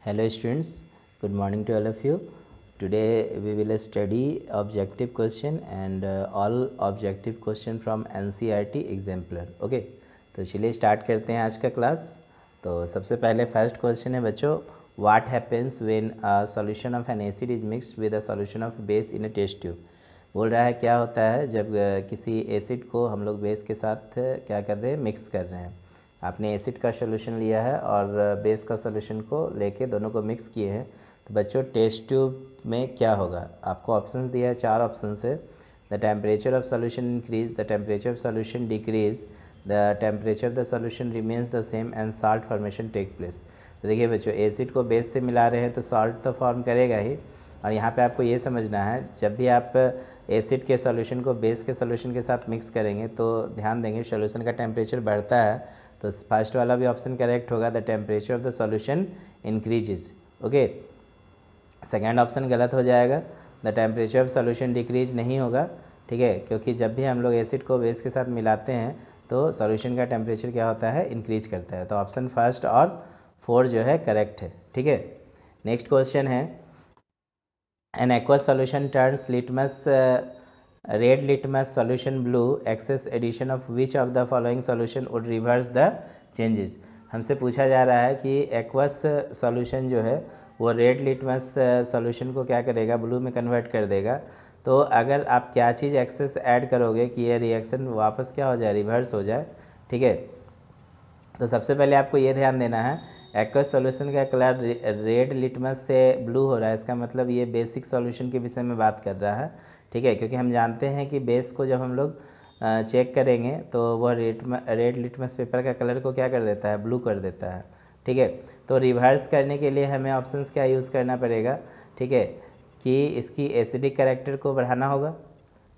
Hello students, good morning to all of you. Today we will study objective question and all objective question from NCERT exemplar. Okay, तो चलिए start करते हैं आज का class. तो सबसे पहले फर्स्ट क्वेश्चन है बच्चों, what happens when a solution of an acid is mixed with a solution of base in a test tube. बोल रहा है क्या होता है जब किसी एसिड को हम लोग बेस के साथ क्या कर रहे हैं, मिक्स कर रहे हैं। आपने एसिड का सॉल्यूशन लिया है और बेस का सॉल्यूशन को लेके दोनों को मिक्स किए हैं। तो बच्चों टेस्ट ट्यूब में क्या होगा, आपको ऑप्शंस दिया है, चार ऑप्शन है। The temperature of solution increase, the temperature of solution decrease, the temperature of the solution remains the same and salt formation take place. तो देखिए बच्चों, एसिड को बेस से मिला रहे हैं तो सॉल्ट तो फॉर्म करेगा ही। और यहाँ पे आपको ये समझना है, जब भी आप एसिड के सॉल्यूशन को बेस के सॉल्यूशन के साथ मिक्स करेंगे तो ध्यान देंगे सॉल्यूशन का टेम्परेचर बढ़ता है। तो फर्स्ट वाला भी ऑप्शन करेक्ट होगा, the temperature of the solution increases. Okay, second option गलत हो जाएगा, the temperature of solution decrease नहीं होगा। ठीक है, क्योंकि जब भी हम लोग एसिड को बेस के साथ मिलाते हैं तो सॉल्यूशन का टेम्परेचर क्या होता है, इंक्रीज करता है। तो ऑप्शन फर्स्ट और 4 जो है करेक्ट है। ठीक है, नेक्स्ट क्वेश्चन है, an aqua solution turns litmus red litmus solution blue, excess addition of which of the following solution would reverse the changes. हमसे पूछा जा रहा है कि एक्वस सॉल्यूशन जो है वो रेड लिटमस सॉल्यूशन को क्या करेगा, ब्लू में कन्वर्ट कर देगा। तो अगर आप क्या चीज़ एक्सेस ऐड करोगे कि ये रिएक्शन वापस क्या हो जाए, रिवर्स हो जाए। ठीक है, तो सबसे पहले आपको ये ध्यान देना है, एक्वस सॉल्यूशन का कलर रेड लिटमस से ब्लू हो रहा है, इसका मतलब ये बेसिक सॉल्यूशन के विषय में बात कर रहा है। ठीक है, क्योंकि हम जानते हैं कि बेस को जब हम लोग चेक करेंगे तो वह रेड लिटमस पेपर का कलर को क्या कर देता है, ब्लू कर देता है। ठीक है, तो रिवर्स करने के लिए हमें ऑप्शंस क्या यूज़ करना पड़ेगा। ठीक है, कि इसकी एसिडिक कैरेक्टर को बढ़ाना होगा,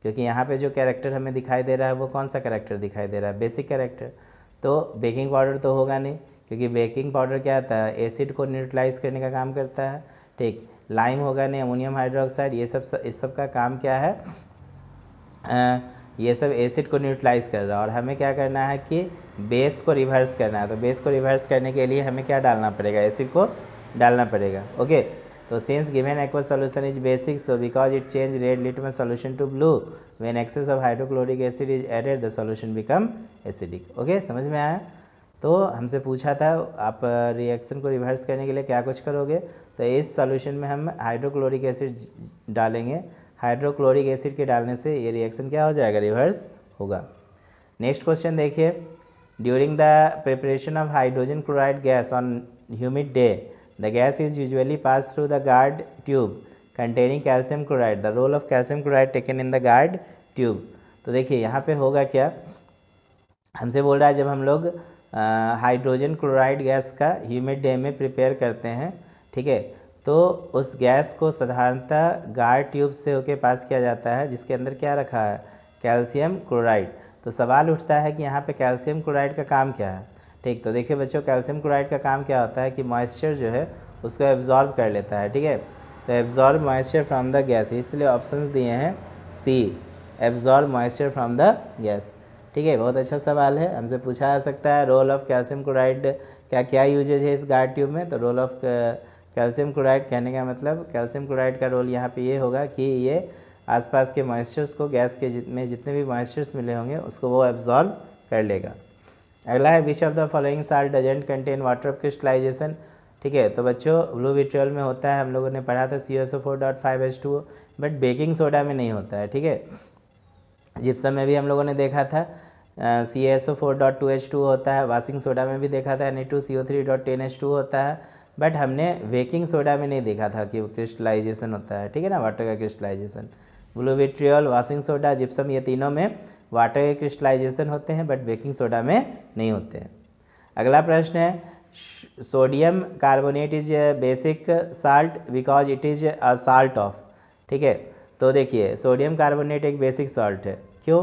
क्योंकि यहाँ पे जो कैरेक्टर हमें दिखाई दे रहा है वो कौन सा कैरेक्टर दिखाई दे रहा है, बेसिक कैरेक्टर। तो बेकिंग पाउडर तो होगा नहीं, क्योंकि बेकिंग पाउडर क्या आता है, एसिड को न्यूट्रलाइज करने का काम करता है। ठीक, लाइम होगा नहीं, अमोनियम हाइड्रोक्साइड, ये सब इस सब का काम क्या है, ये सब एसिड को न्यूट्रलाइज कर रहा है। और हमें क्या करना है कि बेस को रिवर्स करना है। तो बेस को रिवर्स करने के लिए हमें क्या डालना पड़ेगा, एसिड को डालना पड़ेगा। ओके, तो since given aqua solution is basic, so because it change red litmus solution to blue, when excess of hydrochloric acid is added the solution become acidic. Okay, समझ में आया। तो हमसे पूछा था आप रिएक्शन को रिवर्स करने के लिए क्या कुछ करोगे, तो इस सॉल्यूशन में हम हाइड्रोक्लोरिक एसिड डालेंगे। हाइड्रोक्लोरिक एसिड के डालने से ये रिएक्शन क्या हो जाएगा, रिवर्स होगा। नेक्स्ट क्वेश्चन देखिए, during the preparation of hydrogen chloride gas on humid day, the gas is usually pass through the guard tube containing calcium chloride, the role of calcium chloride taken in the guard tube. तो देखिए यहाँ पे होगा क्या, हमसे बोल रहा है जब हम लोग हाइड्रोजन क्लोराइड गैस का ह्यूमिड डे में प्रिपेयर करते हैं, ठीक है, तो उस गैस को साधारणतः गार्ड ट्यूब से होके पास किया जाता है, जिसके अंदर क्या रखा है, कैल्शियम क्लोराइड। तो सवाल उठता है कि यहाँ पे कैल्शियम क्लोराइड का काम क्या है। ठीक, तो देखिए बच्चों, कैल्शियम क्लोराइड का काम क्या होता है कि मॉइस्चर जो है उसको एब्जॉर्ब कर लेता है। ठीक है, तो absorb moisture from the gas, इसलिए ऑप्शंस दिए हैं C, absorb moisture from the gas. ठीक है, बहुत अच्छा सवाल है, हमसे पूछा जा सकता है रोल ऑफ कैल्शियम क्लोराइड क्या क्या यूजेज है इस गार्ड ट्यूब में। तो रोल ऑफ कैल्शियम क्लोराइड कहने का मतलब, कैल्शियम क्लोराइड का रोल यहाँ पे ये होगा कि ये आसपास के मॉइस्चर्स को, गैस के जितने भी मॉइस्चर्स मिले होंगे उसको वो एब्जॉर्ब कर लेगा। अगला है, which of the following salt doesn't contain water of crystallisation. ठीक है, तो बच्चों ब्लू विट्रियल में होता है, हम लोगों ने पढ़ा था CaSO4.5H2O, बट बेकिंग सोडा में नहीं होता है। ठीक है, जिप्सम में भी हम लोगों ने देखा था CaSO4.2H2 होता है, वाशिंग सोडा में भी देखा था Na2CO3.10H2 होता है, बट हमने बेकिंग सोडा में नहीं देखा था कि क्रिस्टलाइजेशन होता है। ठीक है ना, वाटर का crystallisation. Blue vitriol, washing soda, gypsum, ये तीनों में वाटर के क्रिस्टलाइजेशन होते हैं, बट बेकिंग सोडा में नहीं होते हैं। अगला प्रश्न है, sodium carbonate is basic salt because it is a salt of. ठीक है, तो देखिए सोडियम कार्बोनेट एक बेसिक सॉल्ट है, क्यों,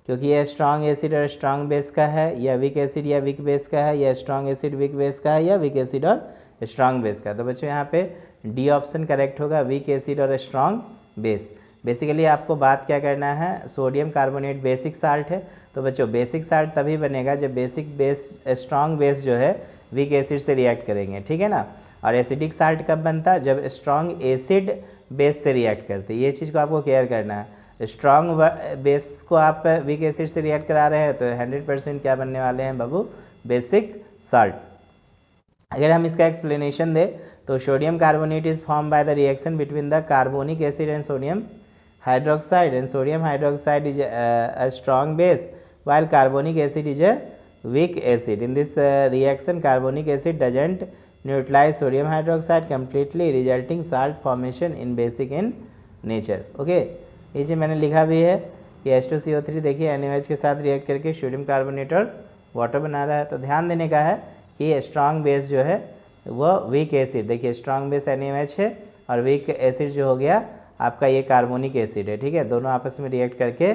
क्योंकि यह स्ट्रॉन्ग एसिड और स्ट्रॉन्ग बेस का है, या वीक एसिड या वीक बेस का है, या स्ट्रॉन्ग एसिड वीक बेस का है, या वीक एसिड और स्ट्रॉन्ग बेस का। तो बच्चों यहाँ पे डी ऑप्शन करेक्ट होगा, वीक एसिड और स्ट्रॉन्ग बेस। बेसिकली आपको बात क्या करना है, सोडियम कार्बोनेट बेसिक साल्ट है। तो बच्चों बेसिक साल्ट तभी बनेगा जब बेसिक बेस, स्ट्रॉन्ग बेस जो है वीक एसिड से रिएक्ट करेंगे, ठीक है ना। और एसिडिक साल्ट कब बनता है, जब स्ट्रॉन्ग एसिड बेस से रिएक्ट करते हैं। ये चीज़ को आपको केयर करना है। स्ट्रॉन्ग बेस को आप वीक एसिड से रिएक्ट करा रहे हैं तो 100% क्या बनने वाले हैं बाबू, बेसिक साल्ट। अगर हम इसका एक्सप्लेनेशन दें तो sodium carbonate is form by the reaction between the carbonic acid and sodium hydroxide, and sodium hydroxide is a strong base while carbonic acid is a weak acid. In this reaction carbonic acid doesn't neutralize sodium hydroxide completely, resulting salt formation in basic in nature. Okay, ये जो मैंने लिखा भी है कि H2CO3 देखिए NaOH के साथ रिएक्ट करके सोडियम कार्बोनेट और वाटर बना रहा है। तो ध्यान देने का है कि स्ट्रॉन्ग बेस जो है वो वीक एसिड, देखिए स्ट्रॉन्ग बेस NaOH है और वीक एसिड जो हो गया आपका ये कार्बोनिक एसिड है, ठीक है। दोनों आपस में रिएक्ट करके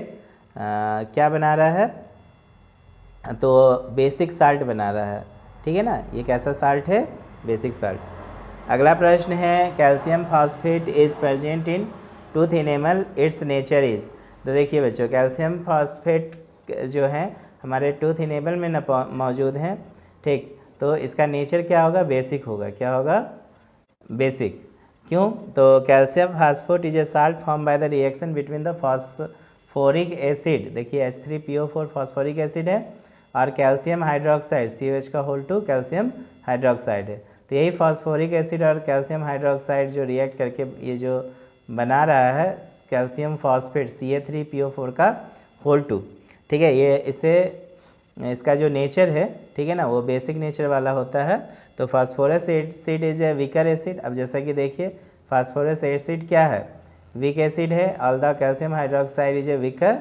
क्या बना रहा है, तो बेसिक साल्ट बना रहा है, ठीक है ना। ये कैसा साल्ट है, बेसिक साल्ट। अगला प्रश्न है calcium phosphate is present in tooth enamel, it's nature is. तो देखिए बच्चों, कैल्शियम फॉस्फेट जो है हमारे टूथ इनेबल में मौजूद हैं, ठीक। तो इसका नेचर क्या होगा, बेसिक होगा। क्या होगा, बेसिक। क्यों, तो calcium phosphate is a salt form by the reaction between the phosphoric acid, देखिए H3PO4 फॉस्फोरिक एसिड है और कैल्शियम हाइड्रोक्साइड COH का होल टू कैल्शियम हाइड्रोक्साइड है। तो यही फॉस्फोरिक एसिड और कैल्शियम हाइड्रोक्साइड जो रिएक्ट करके ये जो बना रहा है कैल्शियम फॉस्फेट CA3PO4 का होल टू, ठीक है। ये इसे इसका जो नेचर है, ठीक है ना, वो बेसिक नेचर वाला होता है। तो phosphorus acid is a weaker acid. अब जैसा कि देखिए फास्फोरस एसिड क्या है, वीक एसिड है। All the calcium hydroxide is a weaker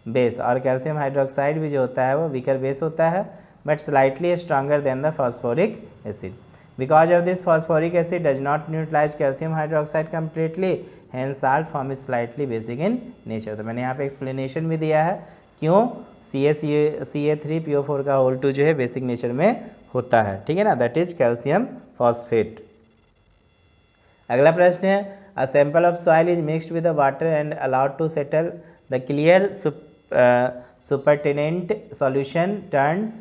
base, और कैल्शियम हाइड्रोक्साइड भी जो होता है वो वीकर बेस होता है, but slightly stronger than the phosphoric acid. Because of this phosphoric acid does not neutralise calcium hydroxide completely, hence salt form is slightly basic in nature. तो मैंने यहाँ पे एक्सप्लेनेशन भी दिया है क्यों CA3PO4 का होल टू जो है बेसिक नेचर में होता है, ठीक है ना, दैट इज कैल्शियम फॉस्फेट। अगला प्रश्न है a sample of soil is mixed with water and allowed to settle the clear supernatant solution turns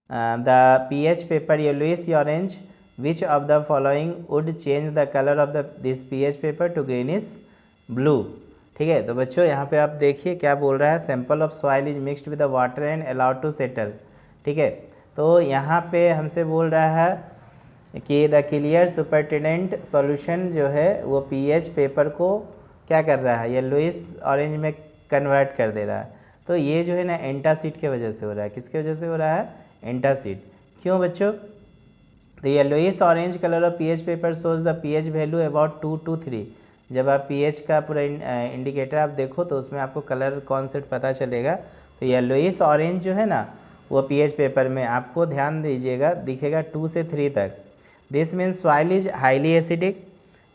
the pH paper yellowish orange, which of the following would change the colour of this pH paper to greenish blue, ठीक है। तो बच्चों यहाँ पे आप देखिए क्या बोल रहा है, sample of soil is mixed with water and allowed to settle, ठीक है। तो यहाँ पे हमसे बोल रहा है कि द क्लियर सुपरटेनेंट सॉल्यूशन जो है वो pH पेपर को क्या कर रहा है, येलोइश ऑरेंज में कन्वर्ट कर दे रहा है। तो ये जो है ना एंटासिड की वजह से हो रहा है। किसकी वजह से हो रहा है, एंटासिड। क्यों बच्चों, तो yellowish orange colour of pH paper shows the pH value about 2 to 3। जब आप pH का पूरा इंडिकेटर आप देखो तो उसमें आपको कलर कॉन्सेप्ट पता चलेगा। तो येलोइश ऑरेंज जो है ना वो pH पेपर में आपको ध्यान दीजिएगा दिखेगा 2 से 3 तक। This means soil is highly acidic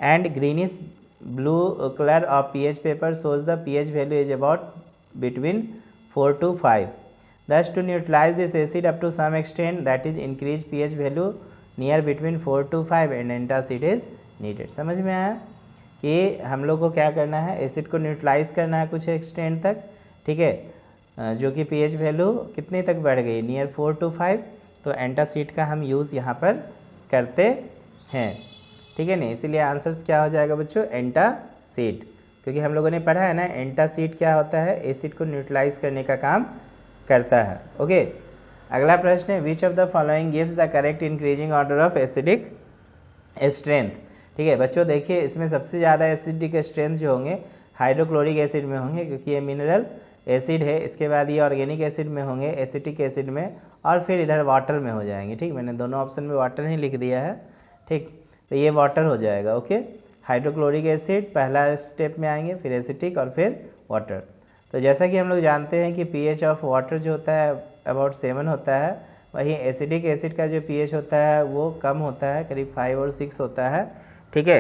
and greenish blue colour of pH paper shows the pH value is about between 4 to 5। Thus to neutralize this acid up to some extent, that is increase pH value near between 4 to 5 and antacid is needed। समझ में आया कि हम लोग को क्या करना है, एसिड को न्यूट्रलाइज करना है कुछ एक्सटेंट तक, ठीक है, जो कि pH वैल्यू कितने तक बढ़ गई, नियर 4 to 5। तो एंटासिड का हम यूज़ यहाँ पर करते हैं, ठीक है ना। इसीलिए आंसर्स क्या हो जाएगा बच्चों, एंटासिड, क्योंकि हम लोगों ने पढ़ा है ना एंटासिड क्या होता है, एसिड को न्यूट्रलाइज करने का काम करता है। ओके, अगला प्रश्न है which of the following gives the correct increasing order of acidic strength, ठीक है। बच्चों देखिए इसमें सबसे ज़्यादा एसिडिक स्ट्रेंथ जो होंगे हाइड्रोक्लोरिक एसिड में होंगे, क्योंकि ये मिनरल एसिड है। इसके बाद ये ऑर्गेनिक एसिड में होंगे, एसिटिक एसिड में, और फिर इधर वाटर में हो जाएंगे, ठीक। मैंने दोनों ऑप्शन में वाटर ही लिख दिया है, ठीक। तो ये वाटर हो जाएगा। ओके, हाइड्रोक्लोरिक एसिड पहला स्टेप में आएंगे, फिर एसिटिक और फिर वाटर। तो जैसा कि हम लोग जानते हैं कि pH ऑफ वाटर जो होता है अबाउट 7 होता है, वहीं एसिडिक एसिड का जो pH होता है वो कम होता है, करीब 5 और 6 होता है, ठीक है।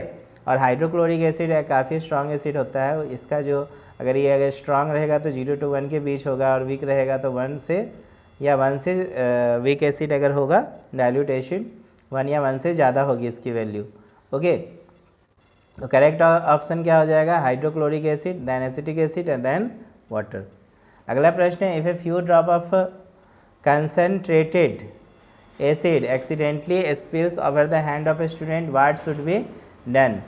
और हाइड्रोक्लोरिक एसिड है काफ़ी स्ट्रॉन्ग एसिड होता है, इसका जो अगर स्ट्रॉन्ग रहेगा तो 0 to 1 के बीच होगा, और वीक रहेगा तो 1 से या 1 से वीक एसिड अगर होगा डाइल्यूट एसिड 1 या 1 से ज़्यादा होगी इसकी वैल्यू। ओके, तो करेक्ट ऑप्शन क्या हो जाएगा, hydrochloric acid, then acetic acid and then water. अगला प्रश्न है if a few drop of concentrated acid accidentally spills over the hand of a student, what should be done.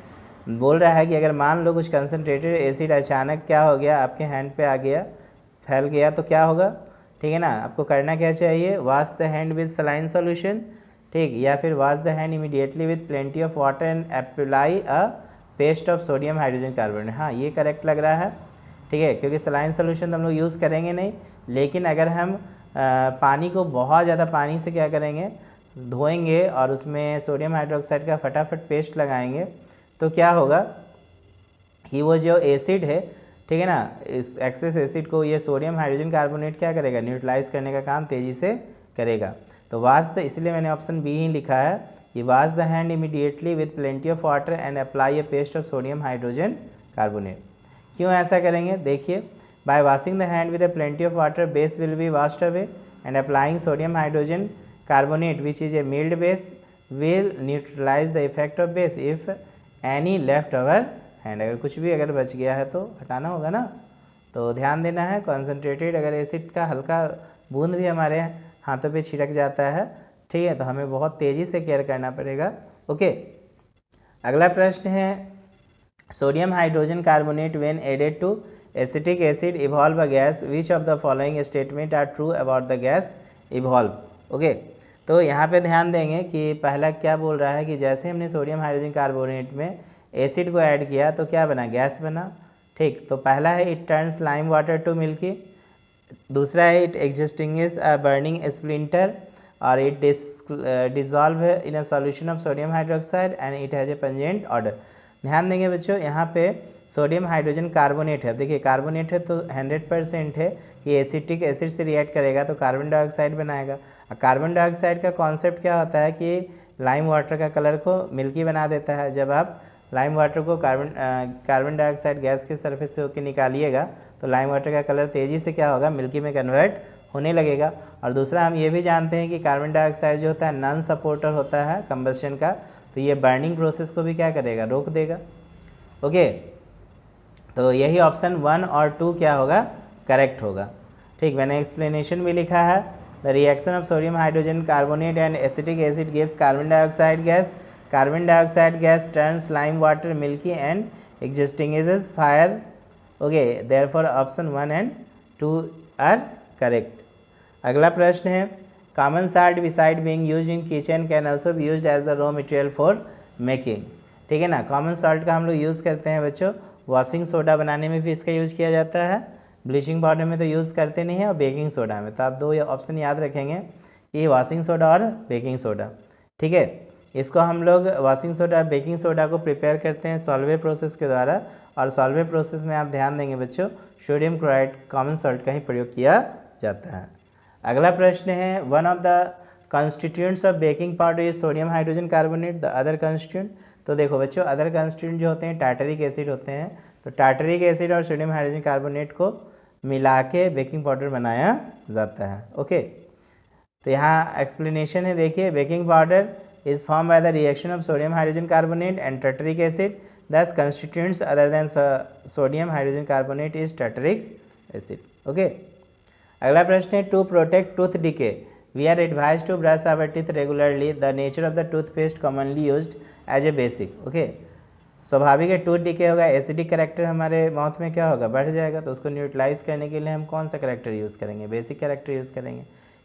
बोल रहा है कि अगर मान लो कुछ कंसनट्रेटेड एसिड अचानक क्या हो गया, आपके हैंड पे आ गया, फैल गया, तो क्या होगा, ठीक है ना। आपको करना क्या चाहिए, wash the hand with saline solution, ठीक, या फिर wash the hand immediately with plenty of water and apply a paste of sodium hydrogen carbonate. हाँ, ये करेक्ट लग रहा है, ठीक है, क्योंकि सलाइन सोल्यूशन तो हम लोग यूज़ करेंगे नहीं, लेकिन अगर हम पानी को बहुत ज़्यादा पानी से क्या करेंगे, धोएंगे और उसमें सोडियम हाइड्रोक्साइड का फटाफट पेस्ट लगाएंगे, तो क्या होगा कि वो जो एसिड है, ठीक है ना, इस एक्सेस एसिड को ये सोडियम हाइड्रोजन कार्बोनेट क्या करेगा, न्यूट्रलाइज करने का काम तेज़ी से करेगा। तो वाश द, इसलिए मैंने ऑप्शन बी ही लिखा है कि wash the hand immediately with plenty of water and apply a paste of sodium hydrogen carbonate. क्यों ऐसा करेंगे, देखिए, by washing the hand with a plenty of water base will be washed away and applying sodium hydrogen carbonate which is a mild base will neutralise the effect of base if any left over hand. अगर कुछ भी अगर बच गया है तो हटाना होगा ना, तो ध्यान देना है। कॉन्सेंट्रेटेड अगर एसिड का हल्का बूंद भी हमारे हाथों पे छिड़क जाता है, ठीक है, तो हमें बहुत तेज़ी से केयर करना पड़ेगा। ओके, अगला प्रश्न है, sodium hydrogen carbonate when added to acetic acid evolve a gas, which of the following statement are true about the gas evolve. Okay, तो यहाँ पे ध्यान देंगे कि पहला क्या बोल रहा है कि जैसे हमने सोडियम हाइड्रोजन कार्बोनेट में एसिड को ऐड किया तो क्या बना, गैस बना, ठीक। तो पहला है it turns lime water to milky, दूसरा है it extinguish a burning splinter और it dissolve in a solution of sodium hydroxide and it has a pungent odour. ध्यान देंगे बच्चों, यहाँ पे सोडियम हाइड्रोजन कार्बोनेट है, देखिए कार्बोनेट है तो 100% है कि एसिटिक एसिड से रिएक्ट करेगा तो कार्बन डाइऑक्साइड बनाएगा। कार्बन डाइऑक्साइड का कॉन्सेप्ट क्या होता है कि लाइम वाटर का कलर को मिल्की बना देता है। जब आप लाइम वाटर को कार्बन डाइऑक्साइड गैस के सरफेस से होकर निकालिएगा तो लाइम वाटर का कलर तेज़ी से क्या होगा, मिल्की में कन्वर्ट होने लगेगा। और दूसरा हम ये भी जानते हैं कि कार्बन डाइऑक्साइड जो होता है नॉन सपोर्टर होता है कंबस्शन का, तो ये बर्निंग प्रोसेस को भी क्या करेगा, रोक देगा। ओके, तो यही ऑप्शन 1 और 2 क्या होगा, करेक्ट होगा, ठीक। मैंने एक्सप्लेनेशन भी लिखा है, the reaction of sodium hydrogen carbonate and acetic acid gives carbon dioxide gas, carbon dioxide gas turns lime water milky and extinguishes fire. Okay, therefore option 1 and 2 are correct. अगला प्रश्न है, common salt beside being used in kitchen can also be used as the raw material for making। ठीक है ना, common salt का हम लोग use करते हैं बच्चों, वॉशिंग सोडा बनाने में भी इसका यूज़ किया जाता है, ब्लीचिंग पाउडर में तो यूज़ करते नहीं है, और बेकिंग सोडा में। तो आप दो ऑप्शन याद रखेंगे, ये वॉशिंग सोडा और बेकिंग सोडा, ठीक है। इसको हम लोग वॉशिंग सोडा बेकिंग सोडा को प्रिपेयर करते हैं सॉल्वे प्रोसेस के द्वारा, और सॉल्वे प्रोसेस में आप ध्यान देंगे बच्चों सोडियम क्लोराइड कॉमन सॉल्ट का ही प्रयोग किया जाता है। अगला प्रश्न है, one of the constituents of baking powder is sodium hydrogen carbonate, the other constituent. तो देखो बच्चों, अदर कॉन्स्टिट्यूएंट जो होते हैं टार्टरिक एसिड होते हैं, तो टार्टरिक एसिड और सोडियम हाइड्रोजन कार्बोनेट को मिला के बेकिंग पाउडर बनाया जाता है। ओके, तो यहाँ एक्सप्लेनेशन है, देखिए, baking powder is formed by the reaction of sodium hydrogen carbonate and tartaric acid, thus constituents other than sodium hydrogen carbonate is tartaric acid। okay, अगला प्रश्न है, to protect tooth decay we are advised to brush our teeth regularly, the nature of the toothpaste commonly used as a basic। okay, स्वाभाविक है tooth decay होगा, acidic character हमारे mouth में क्या होगा, बढ़ जाएगा, तो उसको न्यूट्रलाइज करने के लिए हम कौन सा करेक्टर यूज़ करेंगे, बेसिक करेक्टर यूज़ करेंगे,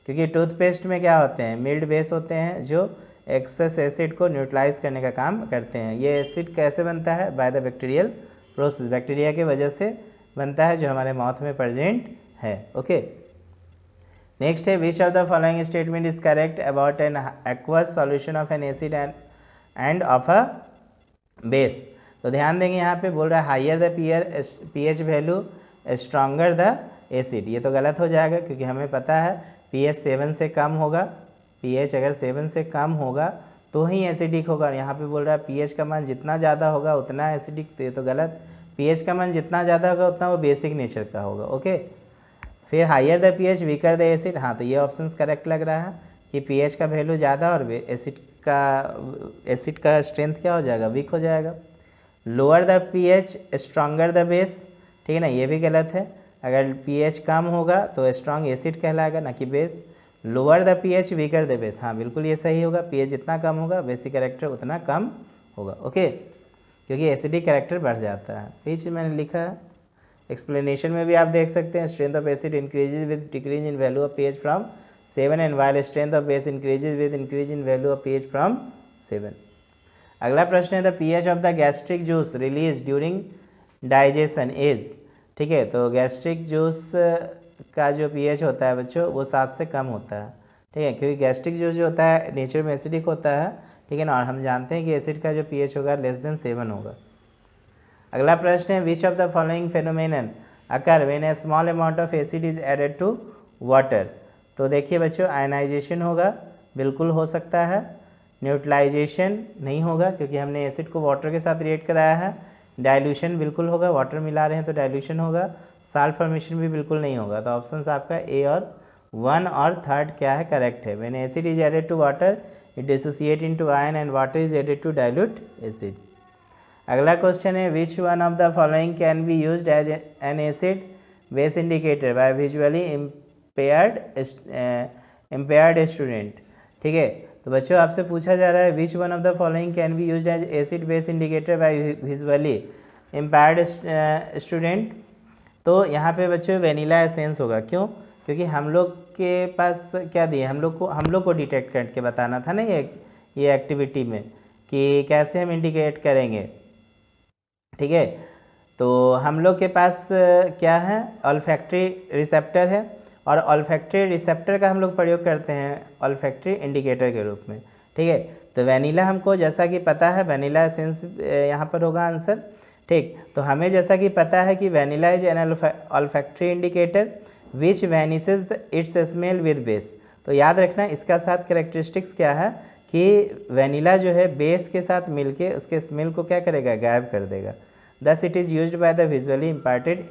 क्योंकि टूथपेस्ट में क्या होते हैं, मिल्ड बेस होते हैं जो एक्सेस एसिड को न्यूट्रलाइज करने का काम करते हैं। ये एसिड कैसे बनता है, by the bacterial process, bacteria की वजह से बनता है जो हमारे माउथ में प्रेजेंट है। ओके, नेक्स्ट है, which of the following statement is correct about an aqueous solution of an acid end of a base. तो ध्यान देंगे, यहाँ पे बोल रहा है higher the pH value stronger the acid, ये तो गलत हो जाएगा क्योंकि हमें पता है पीएच 7 से कम होगा, पीएच अगर 7 से कम होगा तो ही एसिडिक होगा। यहाँ पे बोल रहा है पीएच का मान जितना ज़्यादा होगा उतना एसिडिक, तो ये तो गलत, पीएच का मान जितना ज़्यादा होगा उतना वो बेसिक नेचर का होगा। ओके, फिर higher the pH weaker the acid, हाँ तो ये ऑप्शन करेक्ट लग रहा है कि पीएच का वैल्यू ज़्यादा और एसिड का स्ट्रेंथ क्या हो जाएगा, वीक हो जाएगा। Lower the pH stronger the base, ठीक है ना, ये भी गलत है, अगर पीएच कम होगा तो स्ट्रॉन्ग एसिड कहलाएगा ना कि base. Lower the pH weaker the base, हाँ बिल्कुल ये सही होगा, पीएच जितना कम होगा बेसिक कैरेक्टर उतना कम होगा, ओके, क्योंकि एसिडिक कैरेक्टर बढ़ जाता है। यही चीज़ मैंने लिखा है। एक्सप्लेनेशन में भी आप देख सकते हैं, strength of acid increases with decrease in value of pH from 7 and while strength of base increases with increase in value of pH from 7। अगला प्रश्न है the pH of the gastric juice release during digestion is, ठीक है, तो gastric juice का जो pH होता है बच्चों वो 7 से कम होता है, ठीक है, क्योंकि गैस्ट्रिक जूस जो होता है नेचर में एसिडिक होता है, ठीक है ना, और हम जानते हैं कि एसिड का जो पीएच होगा लेस देन 7 होगा। अगला प्रश्न है which of the following phenomenon occur when a small amount of acid is added to water, तो देखिए बच्चों आयनाइजेशन होगा, बिल्कुल हो सकता है, न्यूट्रलाइजेशन नहीं होगा क्योंकि हमने एसिड को वाटर के साथ रिएक्ट कराया है, डाइल्यूशन बिल्कुल होगा, वाटर मिला रहे हैं तो डाइल्यूशन होगा, साल्ट फॉर्मेशन भी बिल्कुल नहीं होगा। तो ऑप्शन आपका ए और 1 और 3 क्या है, करेक्ट है। When acid is added to water it dissociate into ion and water is added to dilute acid. अगला क्वेश्चन है which one of the following can be used as an acid base indicator by visually impaired student, ठीक है, तो बच्चों आपसे पूछा जा रहा है which one of the following can be used as acid base indicator by visually impaired student, तो यहाँ पे बच्चों वेनिला एसेंस होगा, क्यों, क्योंकि हम लोग के पास क्या दिए, हम लोग को डिटेक्ट करके बताना था ना ये एक्टिविटी में कि कैसे हम इंडिकेट करेंगे, ठीक है, तो हम लोग के पास क्या है, ऑल्फैक्टरी रिसेप्टर है, और ऑल्फैक्टरी रिसेप्टर का हम लोग प्रयोग करते हैं ऑल्फैक्टरी इंडिकेटर के रूप में, ठीक है, तो वेनिला हमको जैसा कि पता है वेनिला एसेंस यहाँ पर होगा आंसर, ठीक, तो हमें जैसा कि पता है कि vanilla is an olfactory indicator which vanishes its smell with base, तो याद रखना इसका साथ कैरेक्टरिस्टिक्स क्या है कि वेनिला जो है बेस के साथ मिलके उसके स्मेल को क्या करेगा, गायब कर देगा। Thus it is used by the visually imparted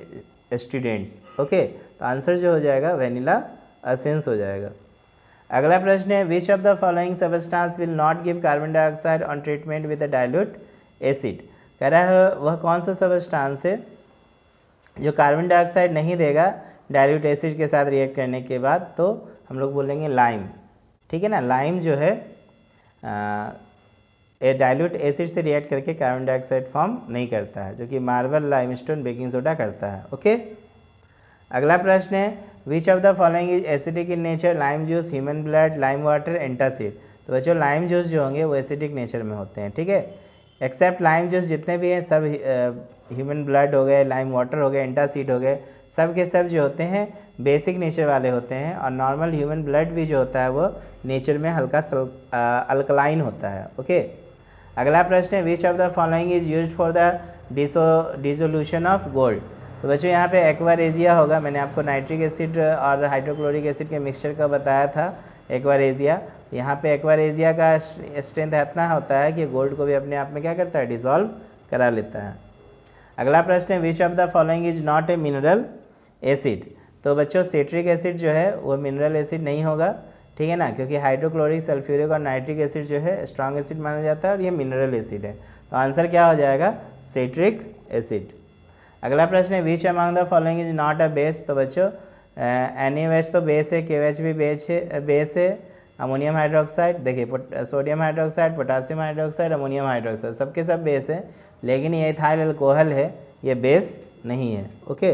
students, okay, तो आंसर जो हो जाएगा वेनिला एसेंस हो जाएगा। अगला प्रश्न है which of the following substance will not give carbon dioxide on treatment with the dilute acid, कह रहा है वह कौन सा सबस्टांस है जो कार्बन डाइऑक्साइड नहीं देगा डाइल्यूट एसिड के साथ रिएक्ट करने के बाद, तो हम लोग बोलेंगे लाइम, ठीक है ना, लाइम जो है डाइल्यूट एसिड से रिएक्ट करके कार्बन डाइऑक्साइड फॉर्म नहीं करता है, जो कि मार्बल, लाइमस्टोन, बेकिंग सोडा करता है, ओके। अगला प्रश्न है which of the following is acidic in nature, lime juice, human blood, lime water, antacid, तो बच्चों लाइम जूस जो होंगे वो एसिडिक नेचर में होते हैं, ठीक है, एक्सेप्ट लाइम जूस जितने भी हैं सब ह्यूमन ब्लड हो गए, लाइम वाटर हो गए, एंटासिड हो गए, सब के सब जो होते हैं बेसिक नेचर वाले होते हैं, और नॉर्मल ह्यूमन ब्लड भी जो होता है वो नेचर में हल्का अल्कलाइन होता है, ओके। अगला प्रश्न है which of the following is used for the dissolution of gold, तो बच्चों यहाँ पे एक्वारेजिया होगा, मैंने आपको नाइट्रिक एसिड और हाइड्रोक्लोरिक एसिड के मिक्सचर का बताया था एक्वारेजिया, यहाँ पे एक्वारेजिया का स्ट्रेंथ इतना होता है कि गोल्ड को भी अपने आप में क्या करता है, डिसॉल्व करा लेता है। अगला प्रश्न है which of the following is not a mineral acid, तो बच्चों सिट्रिक एसिड जो है वो मिनरल एसिड नहीं होगा, ठीक है ना, क्योंकि हाइड्रोक्लोरिक, सल्फ्यूरिक और नाइट्रिक एसिड जो है स्ट्रॉन्ग एसिड माना जाता है और ये मिनरल एसिड है, तो आंसर क्या हो जाएगा, सिट्रिक एसिड। अगला प्रश्न है which among the following is not a base, तो बच्चों NaOH तो बेस है, KOH भी बेस है, अमोनियम हाइड्रोक्साइड, देखिए sodium hydroxide, potassium hydroxide, ammonium hydroxide सबके सब बेस है, लेकिन ये इथाइल अल्कोहल है ये बेस नहीं है, ओके।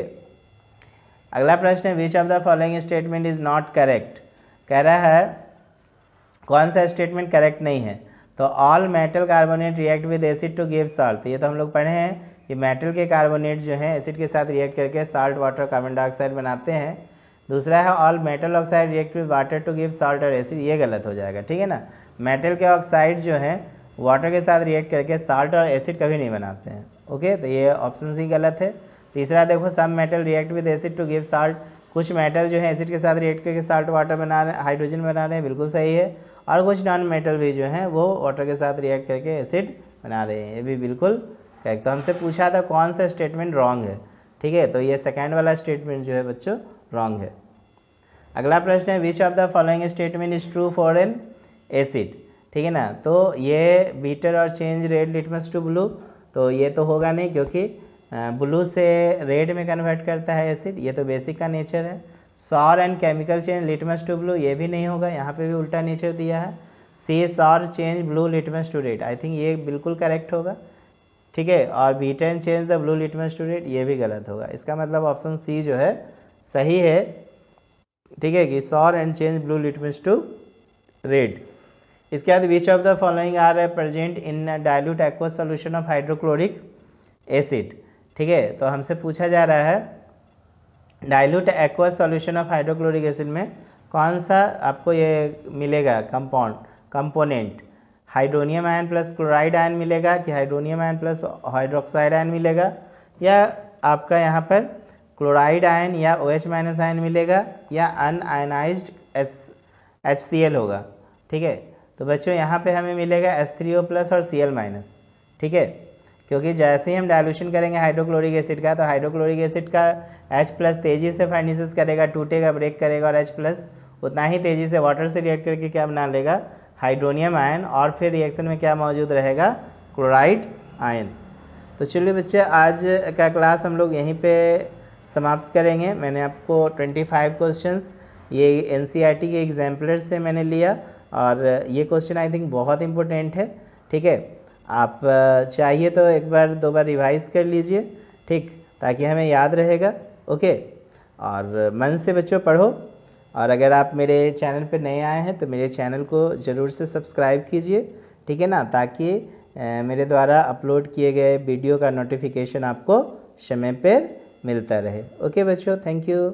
अगला प्रश्न है which of the following statement is not correct, कह रहा है कौन सा स्टेटमेंट करेक्ट नहीं है, तो all metal carbonate react with acid to give salt, ये तो हम लोग पढ़े हैं कि मेटल के कार्बोनेट जो है एसिड के साथ रिएक्ट करके साल्ट, वाटर, कार्बन डाइऑक्साइड बनाते हैं। दूसरा है all metal oxide react with water to give salt और एसिड, ये गलत हो जाएगा, ठीक है ना, मेटल के ऑक्साइड जो है वाटर के साथ रिएक्ट करके साल्ट और एसिड कभी नहीं बनाते हैं, ओके, तो ये ऑप्शन सी गलत है। तीसरा देखो some metal react with acid to give salt, कुछ मेटल जो है एसिड के साथ रिएक्ट करके साल्ट वाटर बना रहे हैं, हाइड्रोजन बना रहे हैं, बिल्कुल सही है, और कुछ नॉन मेटल भी जो हैं वो वाटर के साथ रिएक्ट करके एसिड बना रहे हैं, ये भी बिल्कुल करेक्ट। तो हमसे पूछा था कौन सा स्टेटमेंट रॉन्ग है, ठीक है, तो ये सेकेंड वाला स्टेटमेंट जो है बच्चों रॉन्ग है। अगला प्रश्न है which of the following statement is true for an acid, ठीक है ना, तो ये बीटर और change red litmus to blue, तो ये तो होगा नहीं क्योंकि ब्लू से रेड में कन्वर्ट करता है एसिड, ये तो बेसिक का नेचर है, sour and chemical change litmus to blue, ये भी नहीं होगा, यहाँ पे भी उल्टा नेचर दिया है। C sour change blue litmus to red, I think ये बिल्कुल करेक्ट होगा, ठीक है। और B10 change the blue litmus to red, ये भी गलत होगा। इसका मतलब ऑप्शन सी जो है सही है, ठीक है, कि sour and change blue litmus to red. इसके बाद which of the following are present in dilute aqueous solution of hydrochloric acid, ठीक है। तो हमसे पूछा जा रहा है dilute aqueous solution of hydrochloric acid में कौन सा आपको ये मिलेगा component, hydronium ion plus chloride ion मिलेगा कि hydronium ion plus hydroxide ion मिलेगा, या आपका यहाँ पर क्लोराइड आयन या OH माइनस आयन मिलेगा, या अनआयनाइज्ड HCl होगा, ठीक है। तो बच्चों यहाँ पे हमें मिलेगा H3O प्लस और Cl माइनस, ठीक है, क्योंकि जैसे ही हम डाइल्यूशन करेंगे हाइड्रोक्लोरिक एसिड का, तो हाइड्रोक्लोरिक एसिड का H प्लस तेज़ी से फाइनेसिस करेगा, टूटेगा, ब्रेक करेगा, और H प्लस उतना ही तेज़ी से वाटर से रिएक्ट करके क्या बना लेगा, हाइड्रोनियम आयन, और फिर रिएक्शन में क्या मौजूद रहेगा, क्लोराइड आयन। तो चलिए बच्चे, आज का क्लास हम लोग यहीं पे समाप्त करेंगे। मैंने आपको 25 क्वेश्चंस ये NCERT के एग्जाम्पलर से मैंने लिया, और ये क्वेश्चन आई थिंक बहुत इंपॉर्टेंट है, ठीक है। आप चाहिए तो एक बार दो बार रिवाइज कर लीजिए, ठीक, ताकि हमें याद रहेगा, ओके। और मन से बच्चों पढ़ो, और अगर आप मेरे चैनल पर नए आए हैं तो मेरे चैनल को ज़रूर से सब्सक्राइब कीजिए, ठीक है ना, ताकि मेरे द्वारा अपलोड किए गए वीडियो का नोटिफिकेशन आपको समय पर मिलता रहे। ओके बच्चों, थैंक यू।